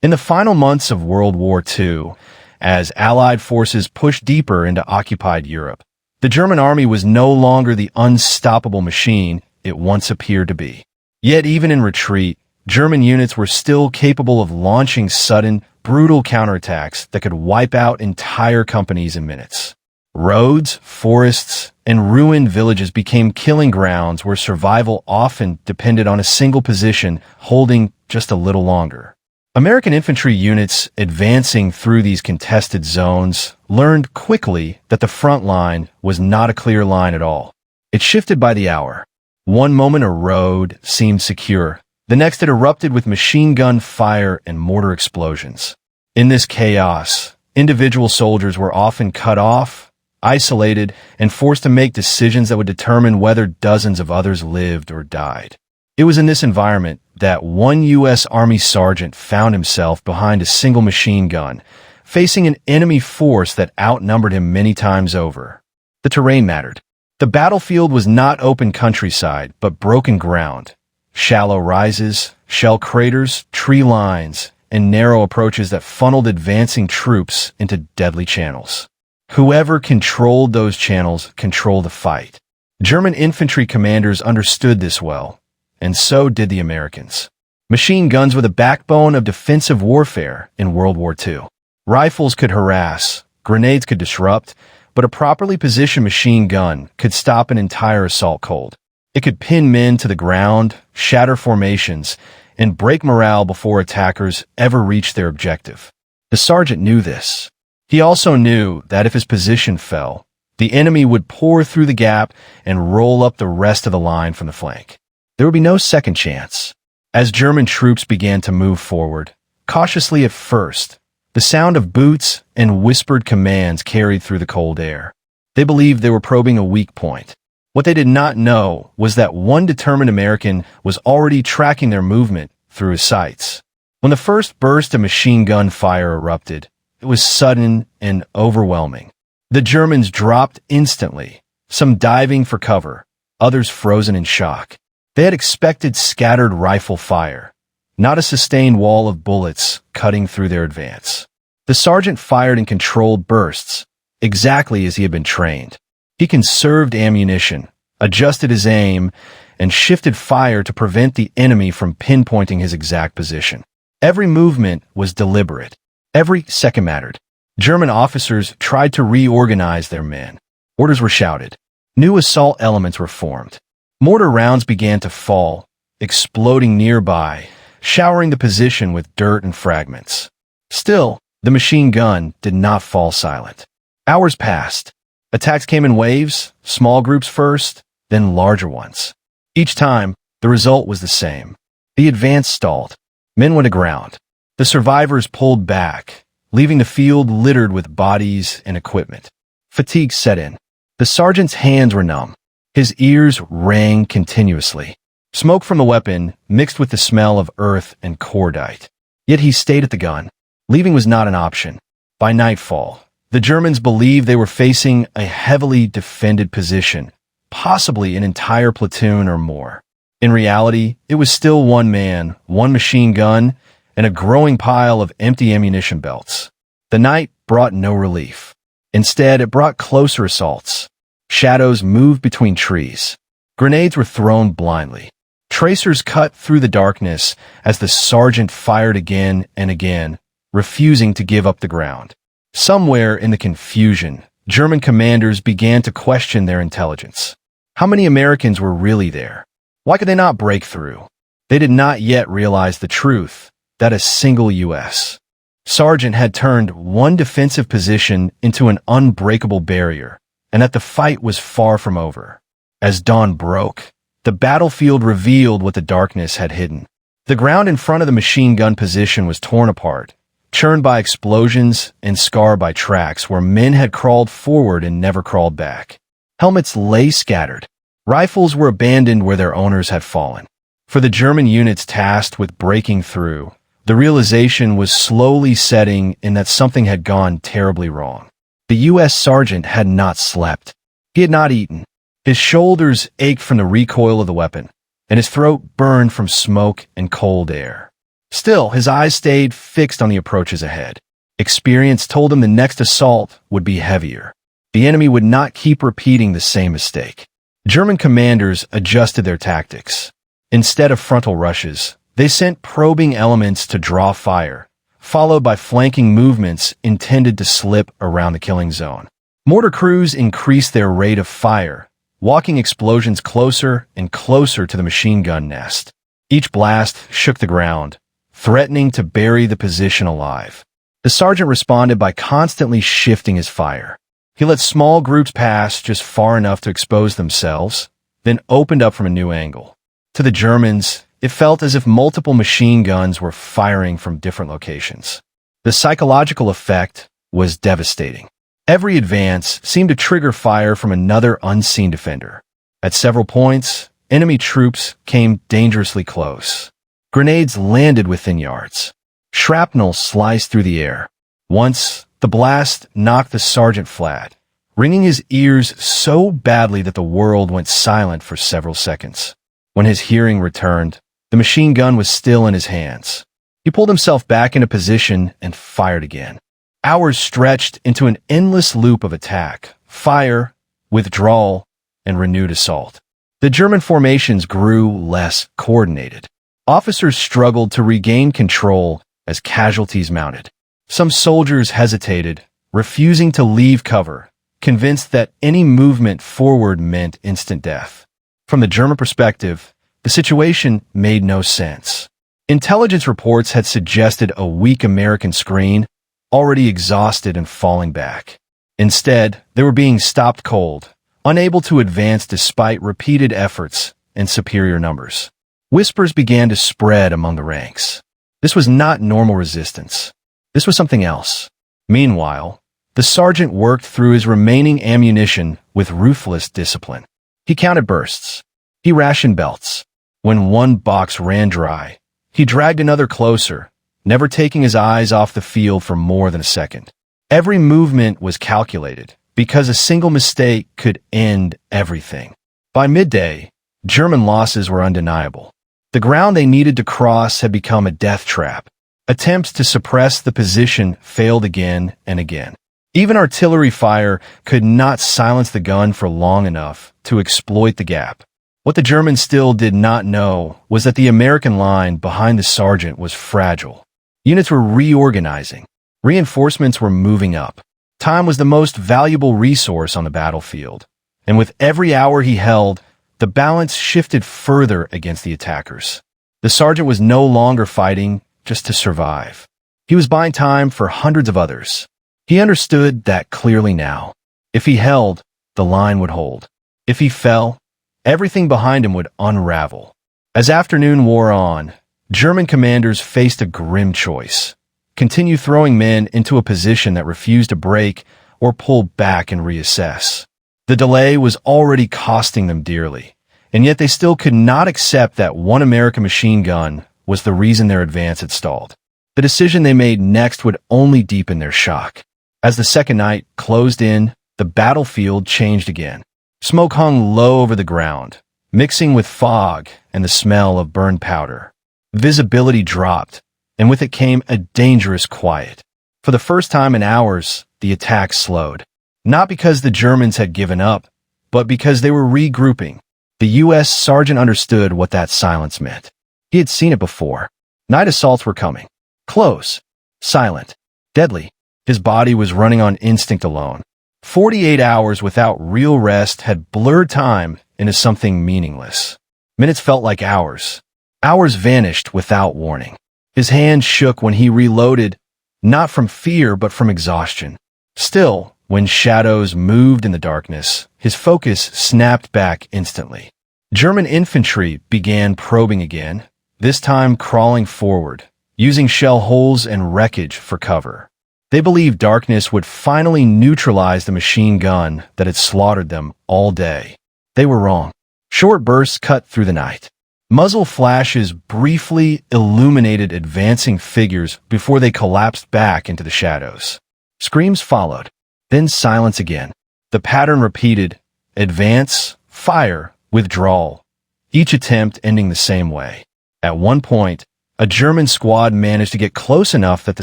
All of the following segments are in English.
In the final months of World War II, as Allied forces pushed deeper into occupied Europe, the German army was no longer the unstoppable machine it once appeared to be. Yet even in retreat, German units were still capable of launching sudden, brutal counterattacks that could wipe out entire companies in minutes. Roads, forests, and ruined villages became killing grounds where survival often depended on a single position holding just a little longer. American infantry units advancing through these contested zones learned quickly that the front line was not a clear line at all. It shifted by the hour. One moment a road seemed secure, the next it erupted with machine gun fire and mortar explosions. In this chaos, individual soldiers were often cut off, isolated, and forced to make decisions that would determine whether dozens of others lived or died. It was in this environment that one U.S. Army sergeant found himself behind a single machine gun, facing an enemy force that outnumbered him many times over. The terrain mattered. The battlefield was not open countryside, but broken ground. Shallow rises, shell craters, tree lines, and narrow approaches that funneled advancing troops into deadly channels. Whoever controlled those channels controlled the fight. German infantry commanders understood this well, and so did the Americans. Machine guns were the backbone of defensive warfare in World War II. Rifles could harass, grenades could disrupt, but a properly positioned machine gun could stop an entire assault cold. It could pin men to the ground, shatter formations, and break morale before attackers ever reached their objective. The sergeant knew this. He also knew that if his position fell, the enemy would pour through the gap and roll up the rest of the line from the flank. There would be no second chance. As German troops began to move forward, cautiously at first, the sound of boots and whispered commands carried through the cold air. They believed they were probing a weak point. What they did not know was that one determined American was already tracking their movement through his sights. When the first burst of machine gun fire erupted, it was sudden and overwhelming. The Germans dropped instantly, some diving for cover, others frozen in shock. They had expected scattered rifle fire, not a sustained wall of bullets cutting through their advance. The sergeant fired in controlled bursts, exactly as he had been trained. He conserved ammunition, adjusted his aim, and shifted fire to prevent the enemy from pinpointing his exact position. Every movement was deliberate. Every second mattered. German officers tried to reorganize their men. Orders were shouted. New assault elements were formed. Mortar rounds began to fall, exploding nearby, showering the position with dirt and fragments. Still, the machine gun did not fall silent. Hours passed. Attacks came in waves, small groups first, then larger ones. Each time, the result was the same. The advance stalled. Men went aground. The survivors pulled back, leaving the field littered with bodies and equipment. Fatigue set in. The sergeant's hands were numb. His ears rang continuously. Smoke from the weapon mixed with the smell of earth and cordite. Yet he stayed at the gun. Leaving was not an option. By nightfall, the Germans believed they were facing a heavily defended position, possibly an entire platoon or more. In reality, it was still one man, one machine gun, and a growing pile of empty ammunition belts. The night brought no relief. Instead, it brought closer assaults. Shadows moved between trees. Grenades were thrown blindly. Tracers cut through the darkness as the sergeant fired again and again, refusing to give up the ground. Somewhere in the confusion, German commanders began to question their intelligence. How many Americans were really there? Why could they not break through? They did not yet realize the truth that a single U.S. sergeant had turned one defensive position into an unbreakable barrier, and that the fight was far from over. As dawn broke, the battlefield revealed what the darkness had hidden. The ground in front of the machine gun position was torn apart, churned by explosions and scarred by tracks where men had crawled forward and never crawled back. Helmets lay scattered. Rifles were abandoned where their owners had fallen. For the German units tasked with breaking through, the realization was slowly setting in that something had gone terribly wrong. The U.S. sergeant had not slept. He had not eaten. His shoulders ached from the recoil of the weapon, and his throat burned from smoke and cold air. Still, his eyes stayed fixed on the approaches ahead. Experience told him the next assault would be heavier. The enemy would not keep repeating the same mistake. German commanders adjusted their tactics. Instead of frontal rushes, they sent probing elements to draw fire, followed by flanking movements intended to slip around the killing zone. Mortar crews increased their rate of fire, walking explosions closer and closer to the machine gun nest. Each blast shook the ground, threatening to bury the position alive. The sergeant responded by constantly shifting his fire. He let small groups pass just far enough to expose themselves, then opened up from a new angle. To the Germans, it felt as if multiple machine guns were firing from different locations. The psychological effect was devastating. Every advance seemed to trigger fire from another unseen defender. At several points, enemy troops came dangerously close. Grenades landed within yards. Shrapnel sliced through the air. Once, the blast knocked the sergeant flat, ringing his ears so badly that the world went silent for several seconds. When his hearing returned, the machine gun was still in his hands. He pulled himself back into position and fired again. Hours stretched into an endless loop of attack, fire, withdrawal, and renewed assault. The German formations grew less coordinated. Officers struggled to regain control as casualties mounted. Some soldiers hesitated, refusing to leave cover, convinced that any movement forward meant instant death. From the German perspective, the situation made no sense. Intelligence reports had suggested a weak American screen, already exhausted and falling back. Instead, they were being stopped cold, unable to advance despite repeated efforts and superior numbers. Whispers began to spread among the ranks. This was not normal resistance. This was something else. Meanwhile, the sergeant worked through his remaining ammunition with ruthless discipline. He counted bursts. He rationed belts. When one box ran dry, he dragged another closer, never taking his eyes off the field for more than a second. Every movement was calculated, because a single mistake could end everything. By midday, German losses were undeniable. The ground they needed to cross had become a death trap. Attempts to suppress the position failed again and again. Even artillery fire could not silence the gun for long enough to exploit the gap. What the Germans still did not know was that the American line behind the sergeant was fragile. Units were reorganizing. Reinforcements were moving up. Time was the most valuable resource on the battlefield, and with every hour he held, the balance shifted further against the attackers. The sergeant was no longer fighting just to survive. He was buying time for hundreds of others. He understood that clearly now. If he held, the line would hold. If he fell, everything behind him would unravel. As afternoon wore on, German commanders faced a grim choice: continue throwing men into a position that refused to break or pull back and reassess. The delay was already costing them dearly, and yet they still could not accept that one American machine gun was the reason their advance had stalled. The decision they made next would only deepen their shock. As the second night closed in, the battlefield changed again. Smoke hung low over the ground, mixing with fog and the smell of burned powder. Visibility dropped, and with it came a dangerous quiet. For the first time in hours, the attack slowed. Not because the Germans had given up, but because they were regrouping. The U.S. sergeant understood what that silence meant. He had seen it before. Night assaults were coming. Close, silent, deadly. His body was running on instinct alone. 48 hours without real rest had blurred time into something meaningless. Minutes felt like hours. Hours vanished without warning. His hand shook when he reloaded, not from fear but from exhaustion. Still, when shadows moved in the darkness, his focus snapped back instantly. German infantry began probing again, this time crawling forward, using shell holes and wreckage for cover. They believed darkness would finally neutralize the machine gun that had slaughtered them all day. They were wrong. Short bursts cut through the night. Muzzle flashes briefly illuminated advancing figures before they collapsed back into the shadows. Screams followed, then silence again. The pattern repeated: advance, fire, withdrawal, each attempt ending the same way. At one point, a German squad managed to get close enough that the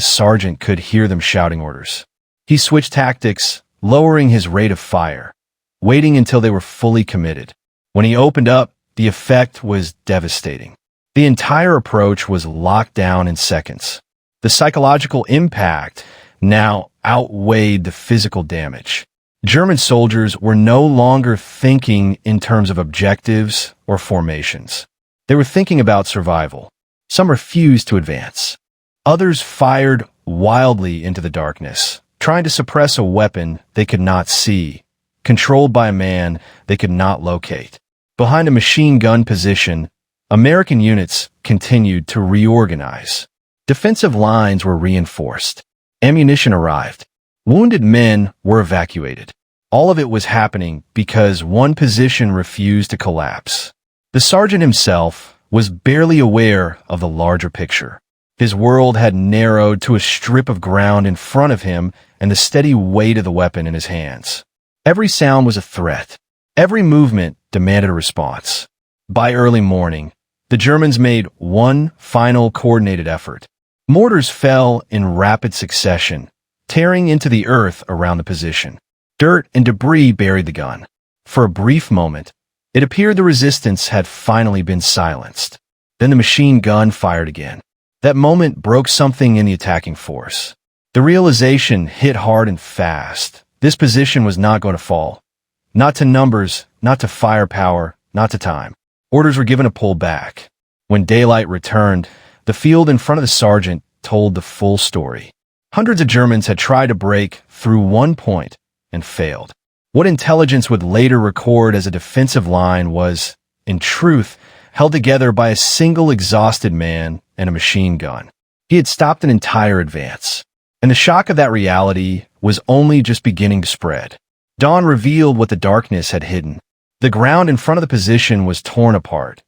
sergeant could hear them shouting orders. He switched tactics, lowering his rate of fire, waiting until they were fully committed. When he opened up, the effect was devastating. The entire approach was locked down in seconds. The psychological impact now outweighed the physical damage. German soldiers were no longer thinking in terms of objectives or formations. They were thinking about survival. Some refused to advance. Others fired wildly into the darkness, trying to suppress a weapon they could not see, controlled by a man they could not locate. Behind a machine gun position, American units continued to reorganize. Defensive lines were reinforced. Ammunition arrived. Wounded men were evacuated. All of it was happening because one position refused to collapse. The sergeant himself was barely aware of the larger picture. His world had narrowed to a strip of ground in front of him and the steady weight of the weapon in his hands. Every sound was a threat. Every movement demanded a response. By early morning, the Germans made one final coordinated effort. Mortars fell in rapid succession, tearing into the earth around the position. Dirt and debris buried the gun. For a brief moment, it appeared the resistance had finally been silenced. Then the machine gun fired again. That moment broke something in the attacking force. The realization hit hard and fast. This position was not going to fall. Not to numbers, not to firepower, not to time. Orders were given to pull back. When daylight returned, the field in front of the sergeant told the full story. Hundreds of Germans had tried to break through one point and failed. What intelligence would later record as a defensive line was, in truth, held together by a single exhausted man and a machine gun. He had stopped an entire advance. And the shock of that reality was only just beginning to spread. Dawn revealed what the darkness had hidden. The ground in front of the position was torn apart.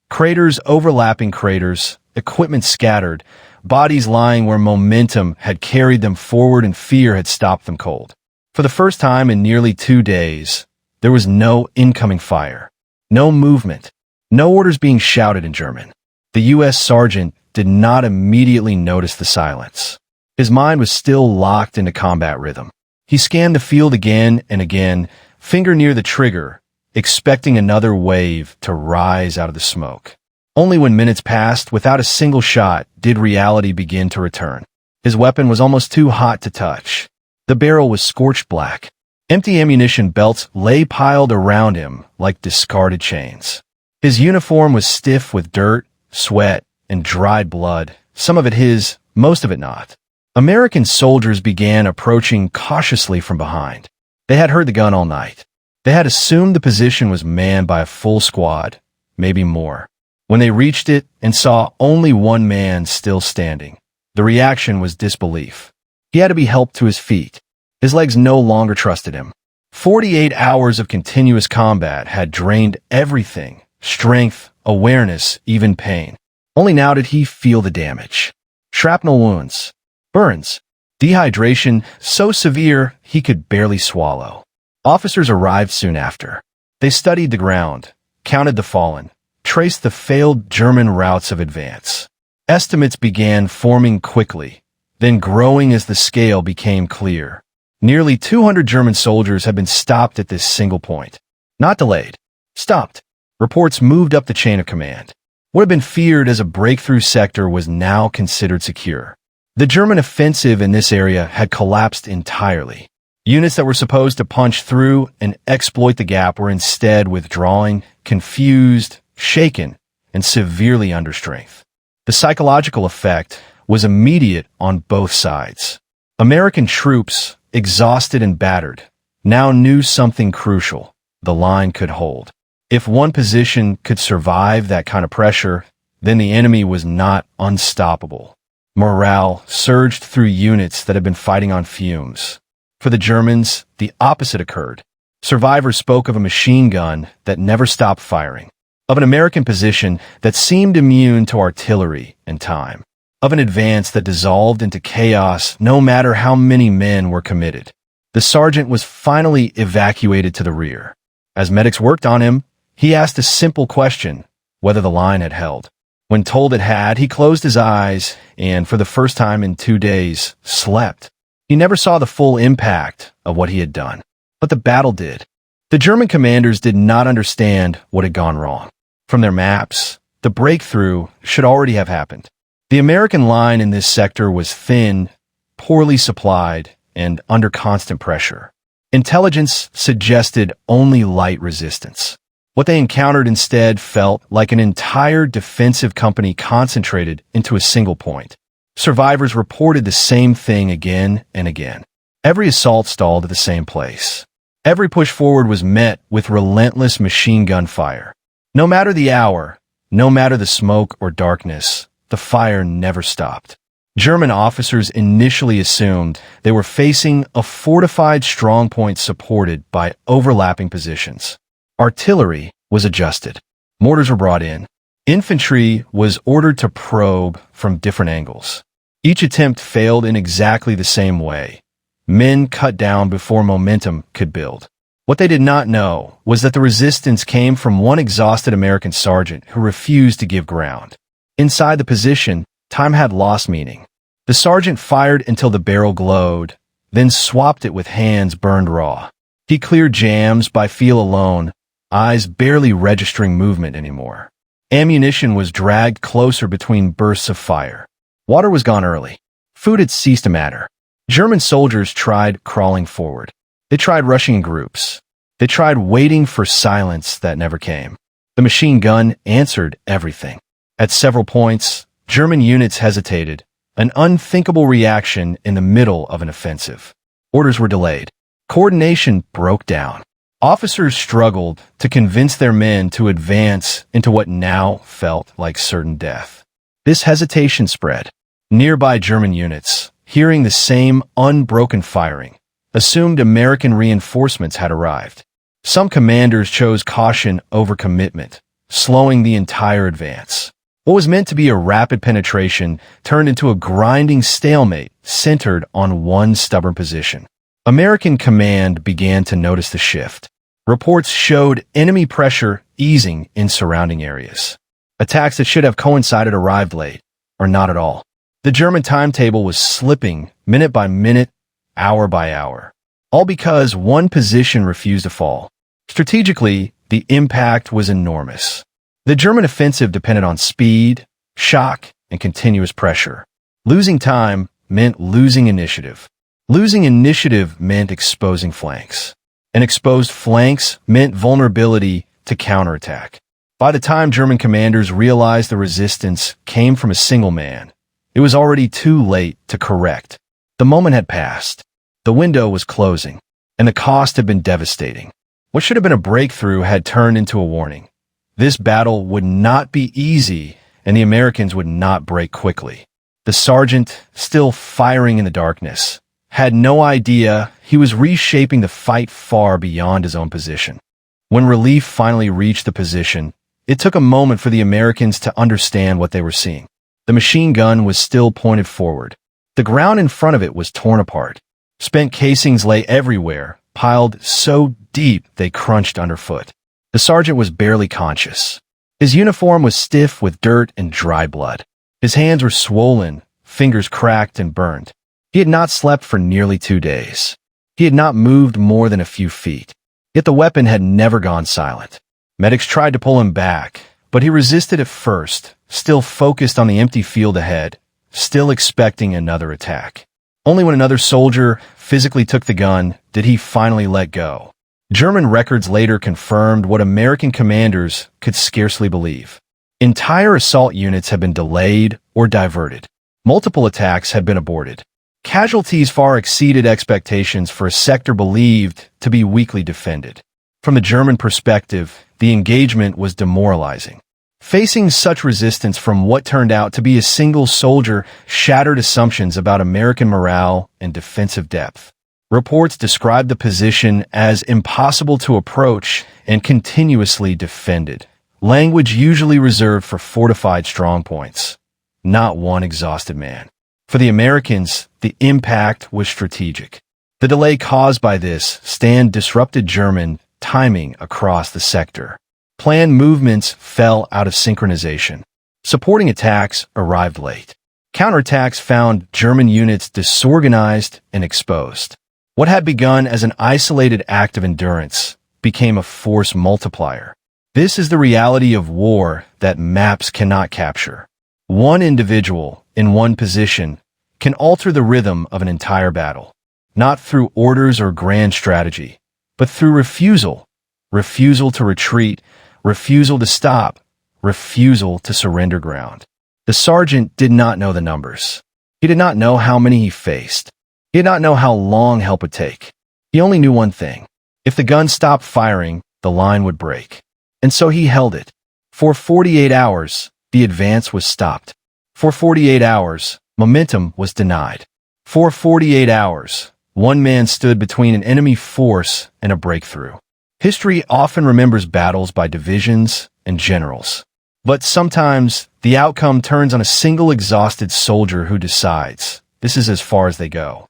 Craters overlapping craters, equipment scattered, bodies lying where momentum had carried them forward and fear had stopped them cold. For the first time in nearly 2 days, there was no incoming fire, no movement, no orders being shouted in German. The U.S. sergeant did not immediately notice the silence. His mind was still locked into combat rhythm. He scanned the field again and again, finger near the trigger, expecting another wave to rise out of the smoke. Only when minutes passed without a single shot did reality begin to return. His weapon was almost too hot to touch. The barrel was scorched black. Empty ammunition belts lay piled around him like discarded chains. His uniform was stiff with dirt, sweat, and dried blood, some of it his, most of it not. American soldiers began approaching cautiously from behind. They had heard the gun all night. They had assumed the position was manned by a full squad, maybe more. When they reached it and saw only one man still standing, the reaction was disbelief. He had to be helped to his feet. His legs no longer trusted him. 48 hours of continuous combat had drained everything, strength, awareness, even pain. Only now did he feel the damage. Shrapnel wounds, burns, dehydration so severe he could barely swallow. Officers arrived soon after. They studied the ground, counted the fallen, traced the failed German routes of advance. Estimates began forming quickly, then growing as the scale became clear. Nearly 200 German soldiers had been stopped at this single point. Not delayed. Stopped. Reports moved up the chain of command. What had been feared as a breakthrough sector was now considered secure. The German offensive in this area had collapsed entirely. Units that were supposed to punch through and exploit the gap were instead withdrawing, confused, shaken, and severely under strength. The psychological effect was immediate on both sides. American troops, exhausted and battered, now knew something crucial: the line could hold. If one position could survive that kind of pressure, then the enemy was not unstoppable. Morale surged through units that had been fighting on fumes. For the Germans, the opposite occurred. Survivors spoke of a machine gun that never stopped firing, of an American position that seemed immune to artillery and time, of an advance that dissolved into chaos no matter how many men were committed. The sergeant was finally evacuated to the rear. As medics worked on him, he asked a simple question: whether the line had held. When told it had, he closed his eyes and, for the first time in 2 days, slept. He never saw the full impact of what he had done. But the battle did. The German commanders did not understand what had gone wrong. From their maps, the breakthrough should already have happened. The American line in this sector was thin, poorly supplied, and under constant pressure. Intelligence suggested only light resistance. What they encountered instead felt like an entire defensive company concentrated into a single point. Survivors reported the same thing again and again. Every assault stalled at the same place. Every push forward was met with relentless machine gun fire. No matter the hour, no matter the smoke or darkness, the fire never stopped. German officers initially assumed they were facing a fortified strongpoint supported by overlapping positions. Artillery was adjusted. Mortars were brought in. Infantry was ordered to probe from different angles. Each attempt failed in exactly the same way. Men cut down before momentum could build. What they did not know was that the resistance came from one exhausted American sergeant who refused to give ground. Inside the position, time had lost meaning. The sergeant fired until the barrel glowed, then swapped it with hands burned raw. He cleared jams by feel alone, eyes barely registering movement anymore. Ammunition was dragged closer between bursts of fire. Water was gone early. Food had ceased to matter. German soldiers tried crawling forward. They tried rushing in groups. They tried waiting for silence that never came. The machine gun answered everything. At several points, German units hesitated, an unthinkable reaction in the middle of an offensive. Orders were delayed. Coordination broke down. Officers struggled to convince their men to advance into what now felt like certain death. This hesitation spread. Nearby German units, hearing the same unbroken firing, assumed American reinforcements had arrived. Some commanders chose caution over commitment, slowing the entire advance. What was meant to be a rapid penetration turned into a grinding stalemate centered on one stubborn position. American command began to notice the shift. Reports showed enemy pressure easing in surrounding areas. Attacks that should have coincided arrived late, or not at all. The German timetable was slipping minute by minute, hour by hour. All because one position refused to fall. Strategically, the impact was enormous. The German offensive depended on speed, shock, and continuous pressure. Losing time meant losing initiative. Losing initiative meant exposing flanks. And exposed flanks meant vulnerability to counterattack. By the time German commanders realized the resistance came from a single man, it was already too late to correct. The moment had passed. The window was closing, and the cost had been devastating. What should have been a breakthrough had turned into a warning. This battle would not be easy, and the Americans would not break quickly. The sergeant, still firing in the darkness, had no idea he was reshaping the fight far beyond his own position. When relief finally reached the position, it took a moment for the Americans to understand what they were seeing. The machine gun was still pointed forward. The ground in front of it was torn apart. Spent casings lay everywhere, piled so deep they crunched underfoot. The sergeant was barely conscious. His uniform was stiff with dirt and dry blood. His hands were swollen, fingers cracked and burned. He had not slept for nearly 2 days. He had not moved more than a few feet. Yet the weapon had never gone silent. Medics tried to pull him back, but he resisted at first, still focused on the empty field ahead, still expecting another attack. Only when another soldier physically took the gun did he finally let go. German records later confirmed what American commanders could scarcely believe. Entire assault units had been delayed or diverted. Multiple attacks had been aborted. Casualties far exceeded expectations for a sector believed to be weakly defended. From the German perspective, the engagement was demoralizing. Facing such resistance from what turned out to be a single soldier shattered assumptions about American morale and defensive depth. Reports described the position as impossible to approach and continuously defended, language usually reserved for fortified strongpoints. Not one exhausted man. For the Americans, the impact was strategic. The delay caused by this stand disrupted German timing across the sector. Planned movements fell out of synchronization. Supporting attacks arrived late. Counterattacks found German units disorganized and exposed. What had begun as an isolated act of endurance became a force multiplier. This is the reality of war that maps cannot capture. One individual in one position can alter the rhythm of an entire battle, not through orders or grand strategy, but through refusal. Refusal to retreat, refusal to stop, refusal to surrender ground. The sergeant did not know the numbers. He did not know how many he faced. He did not know how long help would take. He only knew one thing. If the gun stopped firing, the line would break. And so he held it. For 48 hours, the advance was stopped. For 48 hours, momentum was denied. For 48 hours, one man stood between an enemy force and a breakthrough. History often remembers battles by divisions and generals. But sometimes, the outcome turns on a single exhausted soldier who decides, this is as far as they go.